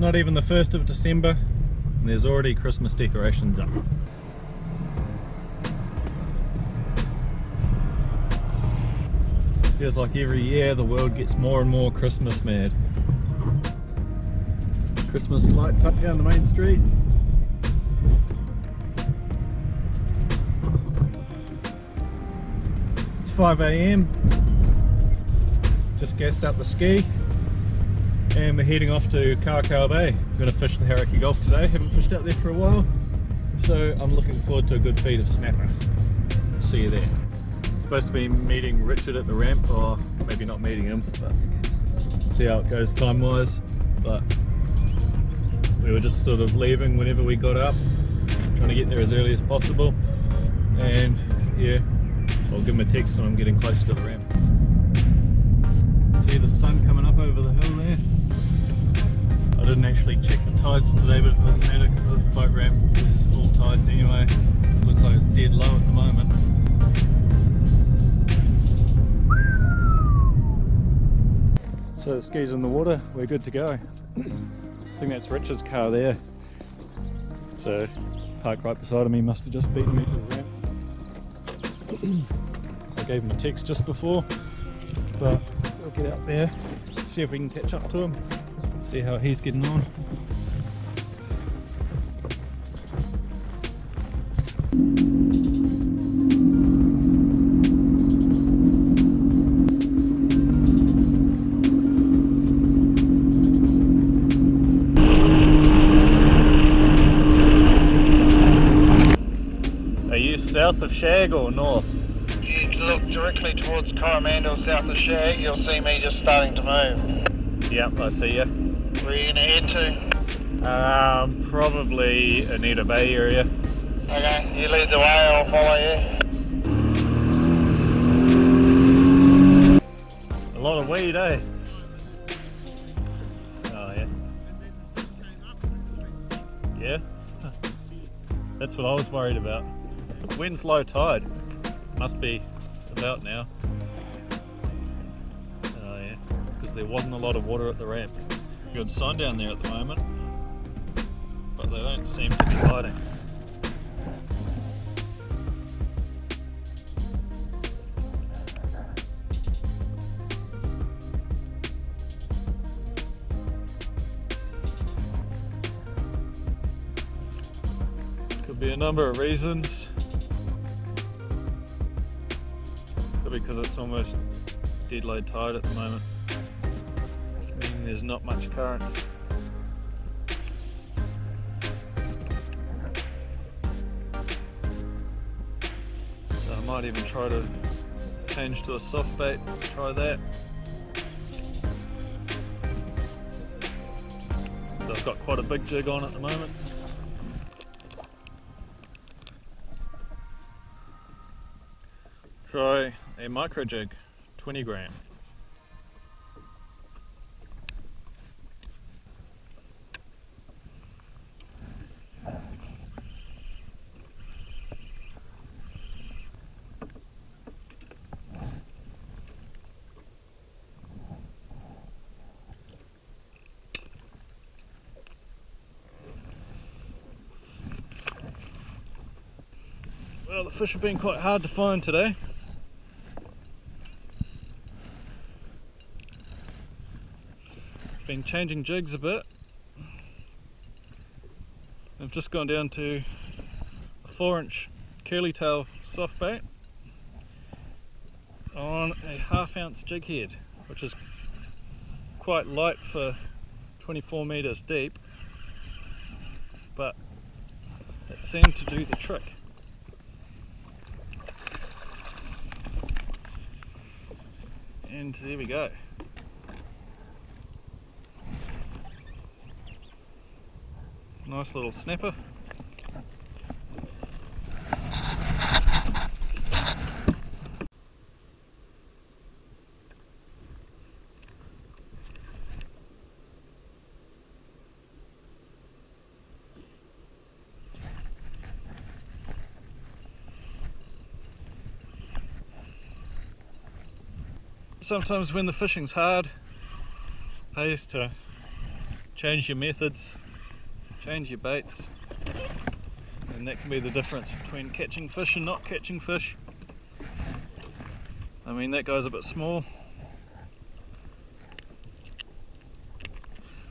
not even the 1st of December and there's already Christmas decorations up. Feels like every year the world gets more and more Christmas mad. Christmas lights up down the main street. It's 5 AM. Just gassed up the ski and we're heading off to Kaukau Bay. I'm going to fish the Hauraki Gulf today. Haven't fished out there for a while, so I'm looking forward to a good feed of snapper. See you there. Supposed to be meeting Richard at the ramp, or maybe not meeting him, but see how it goes time wise. But we were just sort of leaving whenever we got up, trying to get there as early as possible, and yeah, I'll give him a text when I'm getting closer to the ramp. See the sun coming up over the hill there. I didn't actually check the tides today, but it doesn't matter because this boat ramp is all tides anyway. Looks like it's dead low at the moment. So the ski's in the water, we're good to go. I think that's Richard's car there. So parked right beside him, he must have just beaten me to the ramp. I gave him a text just before, but we'll get out there, see if we can catch up to him, see how he's getting on. Are you south of Shag or north? If you look directly towards Coromandel, south of Shag, you'll see me just starting to move. Yep, I see you. Where are you going to head to? Probably Anita Bay area. Okay, you lead the way, I'll follow you. A lot of weed, eh? Oh yeah. Yeah? That's what I was worried about. When's low tide? Must be about now. Oh yeah, because there wasn't a lot of water at the ramp. Good sign down there at the moment, but they don't seem to be biting. Could be a number of reasons. Could be because it's almost dead low tide at the moment, meaning there's not much current. So I might even try to change to a soft bait, try that. So I've got quite a big jig on at the moment. Try a micro jig, 20 gram. Well, the fish have been quite hard to find today. Been changing jigs a bit. I've just gone down to a 4-inch curly tail soft bait on a 1/2 ounce jig head, which is quite light for 24 meters deep, but it seemed to do the trick. And there we go. Nice little snapper. Sometimes when the fishing's hard, it pays to change your methods, change your baits, and that can be the difference between catching fish and not catching fish. I mean, that guy's a bit small,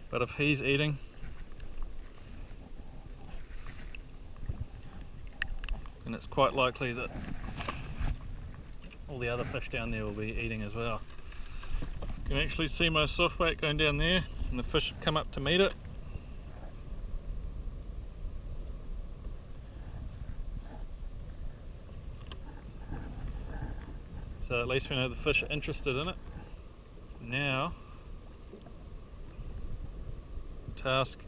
but if he's eating, then it's quite likely that all the other fish down there will be eating as well. You can actually see my soft bait going down there, and the fish come up to meet it. So at least we know the fish are interested in it. Now, the task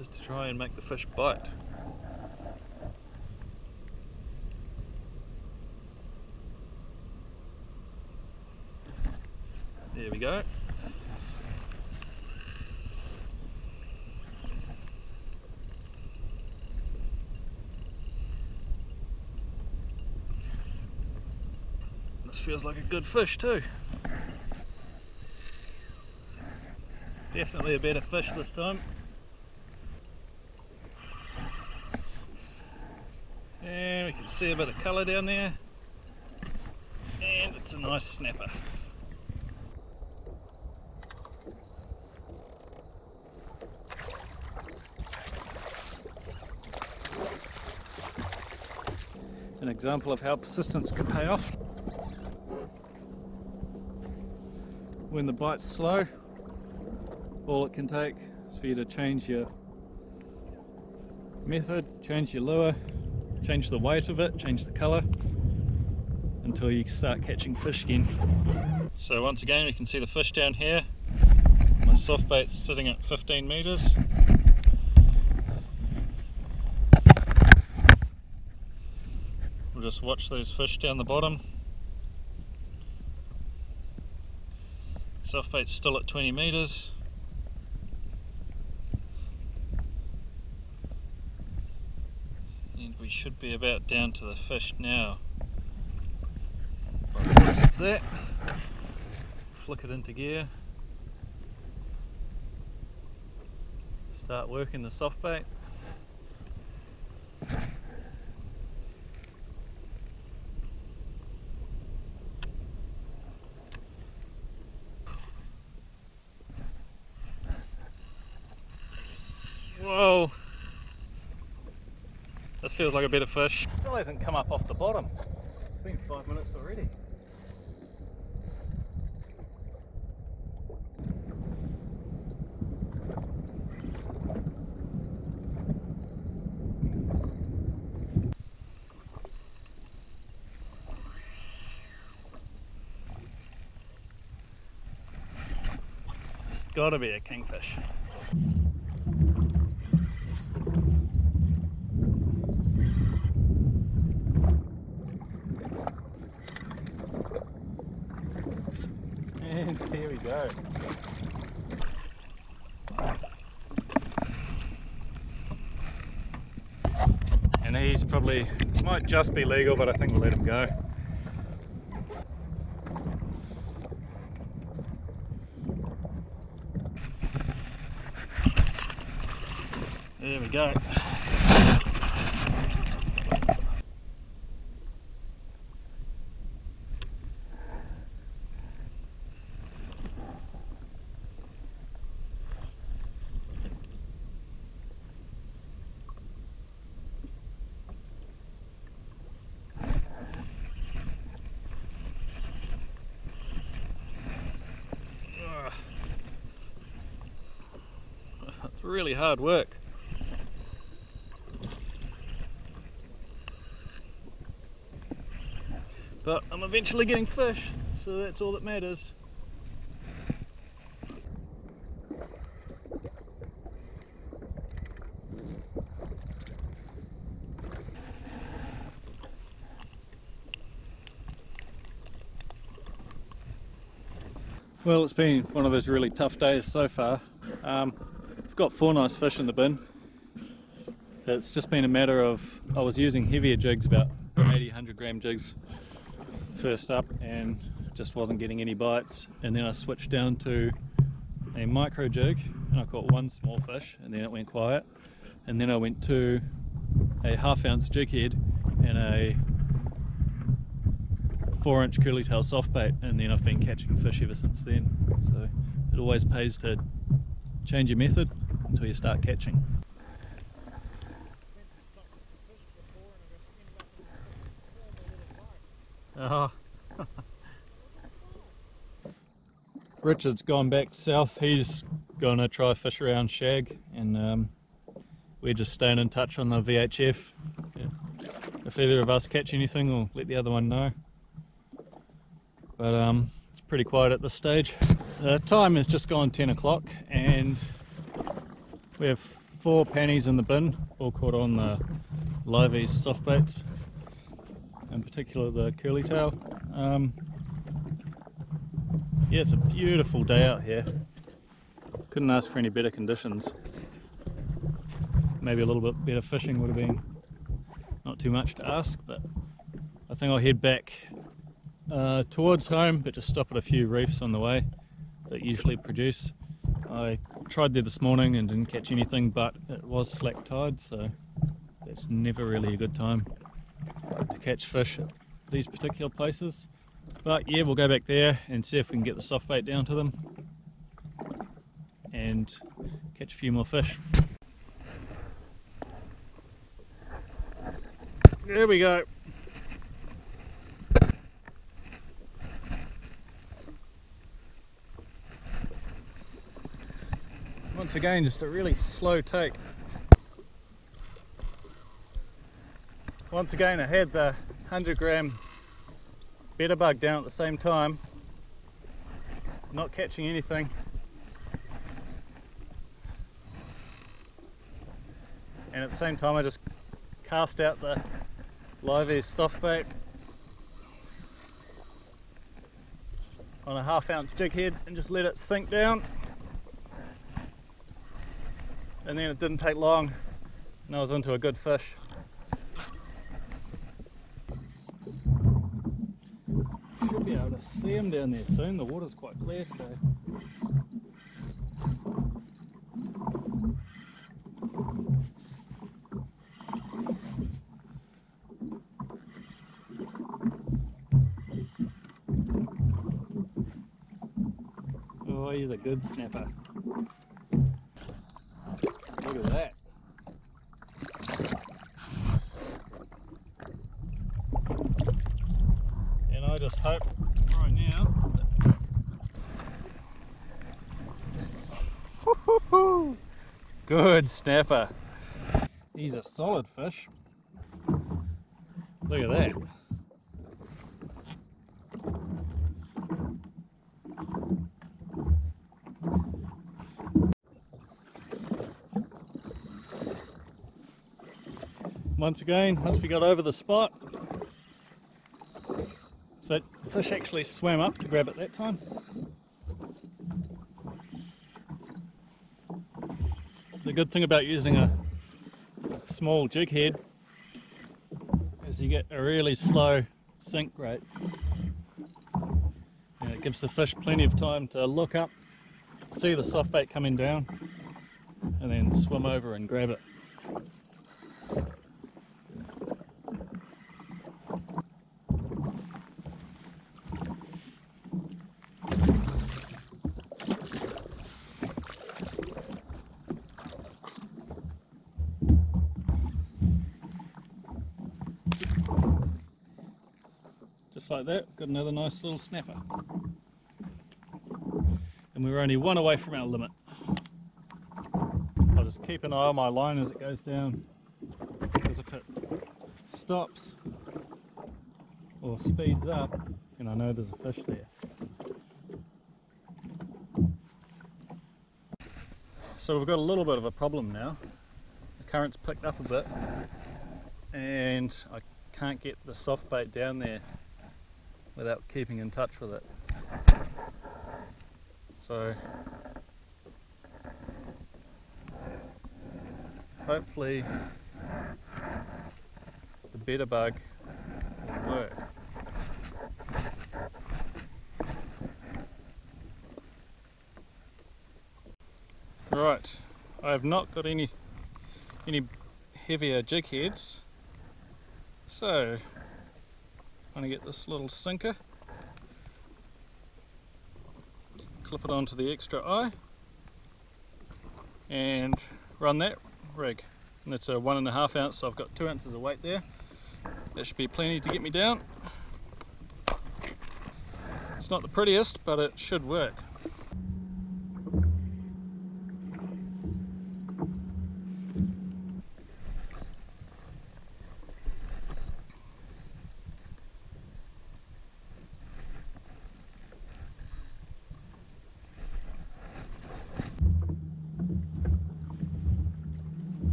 is to try and make the fish bite. There we go. This feels like a good fish too. Definitely a better fish this time. And we can see a bit of colour down there. And it's a nice snapper. An example of how persistence can pay off. When the bite's slow, all it can take is for you to change your method, change your lure, change the weight of it, change the colour, until you start catching fish again. So once again we can see the fish down here. My soft bait's sitting at 15 metres. We'll just watch those fish down the bottom. Soft bait's still at 20 metres. And we should be about down to the fish now. By the looks of that. Flick it into gear. Start working the soft bait. Whoa! This feels like a better fish. Still hasn't come up off the bottom. It's been 5 minutes already. It's gotta be a kingfish. And here we go. And he's probably, might just be legal, but I think we'll let him go. There we go. It's really hard work. But I'm eventually getting fish, so that's all that matters. Well, it's been one of those really tough days so far. I've got 4 nice fish in the bin. It's just been a matter of, I was using heavier jigs, about 80-100 gram jigs first up, and just wasn't getting any bites, and then I switched down to a micro jig and I caught one small fish, and then it went quiet, and then I went to a 1/2 ounce jig head and a 4-inch curly tail soft bait, and then I've been catching fish ever since then. So it always pays to change your method until you start catching. Richard's gone back south. He's gonna try fish around shag, and we're just staying in touch on the VHF. Yeah. If either of us catch anything, we'll let the other one know. But it's pretty quiet at this stage. The time has just gone 10 o'clock and we have 4 pannies in the bin, all caught on the Liveys soft baits, in particular the curly tail. Yeah, it's a beautiful day out here. Couldn't ask for any better conditions. Maybe a little bit better fishing would have been not too much to ask, but I think I'll head back towards home, but just stop at a few reefs on the way that usually produce. I tried there this morning and didn't catch anything, but it was slack tide, so that's never really a good time to catch fish at these particular places. But yeah, we'll go back there and see if we can get the soft bait down to them and catch a few more fish. There we go. Once again, just a really slow take. Once again, I had the 100-gram better bug down at the same time, not catching anything. And at the same time I just cast out the Liveys soft bait on a 1/2 ounce jig head and just let it sink down. And then it didn't take long and I was into a good fish. Should be able to see him down there soon, the water's quite clear today. Oh, he's a good snapper. Look at that. And I just hope right now that... Good snapper. He's a solid fish. Look at that. Once again, once we got over the spot, but fish actually swam up to grab it that time. The good thing about using a small jig head is you get a really slow sink rate, and it gives the fish plenty of time to look up, see the soft bait coming down, and then swim over and grab it. Just like that, got another nice little snapper. And we're only one away from our limit. I'll just keep an eye on my line as it goes down, because if it stops or speeds up, then I know there's a fish there. So we've got a little bit of a problem now. The current's picked up a bit and I can't get the soft bait down there without keeping in touch with it. So hopefully the better bug will work. Right, I have not got any heavier jig heads, so I'm going to get this little sinker, clip it onto the extra eye and run that rig. And it's a 1.5 ounce, so I've got 2 ounces of weight there. That should be plenty to get me down. It's not the prettiest, but it should work.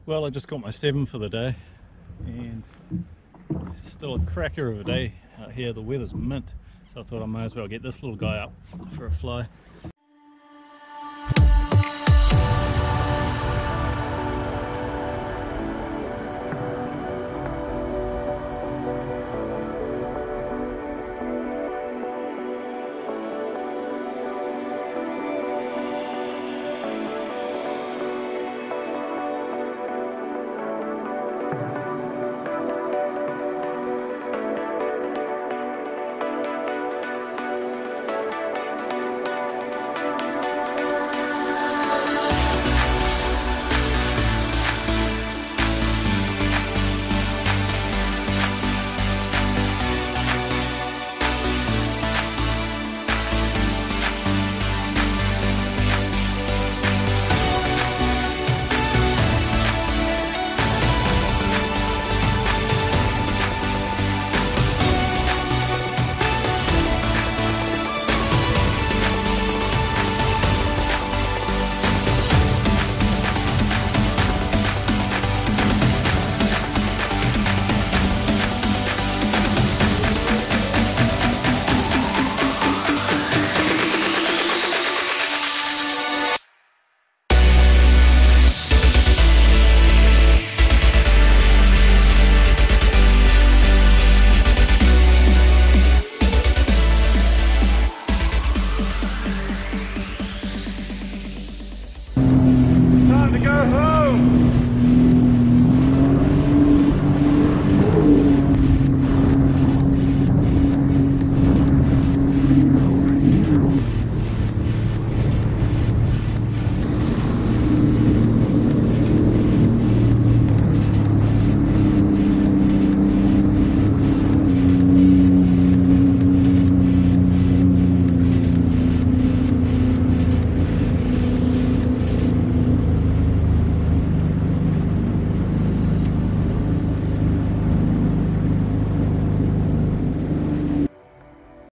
Well, I just got my 7 for the day, and it's still a cracker of a day out here. The weather's mint, so I thought I might as well get this little guy up for a fly. Time to go home!